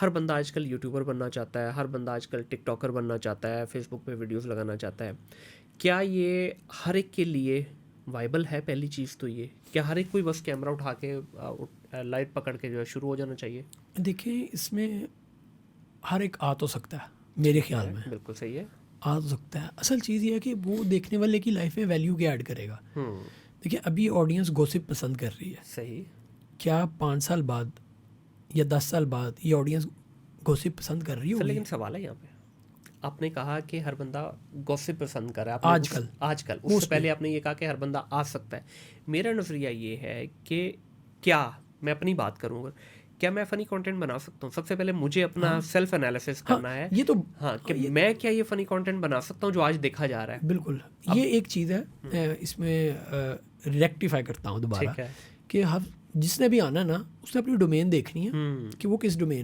हर बंदा आजकल यूट्यूबर बनना चाहता है, हर बंदा आजकल टिकटॉकर बनना चाहता है, फेसबुक पे वीडियोस लगाना चाहता है। क्या ये हर एक के लिए वाइबल है? पहली चीज़ तो ये, क्या हर एक कोई बस कैमरा उठा के लाइट पकड़ के जो है शुरू हो जाना चाहिए? देखिए, इसमें हर एक आ तो सकता है मेरे ख्याल में, बिल्कुल सही है। आ तो सकता है। असल चीज़ ये है कि वो देखने वाले की लाइफ में वैल्यू क्या ऐड करेगा। देखिए, अभी ऑडियंस गॉसिप पसंद कर रही है। सही। क्या 5 साल बाद या 10 साल बाद ये ऑडियंस गॉसिप पसंद कर रही सर होगी? लेकिन सवाल है यहाँ पे, आपने कहा कि हर बंदा गॉसिप पसंद कर रहा है, आपने आजकल आजकल उससे पहले आपने ये कहा कि हर बंदा आ सकता है। मेरा नज़रिया ये है कि क्या, मैं अपनी बात करूँ, क्या मैं फ़नी कंटेंट बना सकता हूँ? सबसे पहले मुझे अपना सेल्फ एनालिसिस करना है। ये तो हाँ, कि मैं क्या ये फ़नी कंटेंट बना सकता हूँ जो आज देखा जा रहा है? बिल्कुल, ये एक चीज़ है। इसमें रेक्टिफाई करता हूँ दोबारा ठीक है। कि हर जिसने भी आना ना, उसने अपनी डोमेन देखनी है कि वो किस डोमेन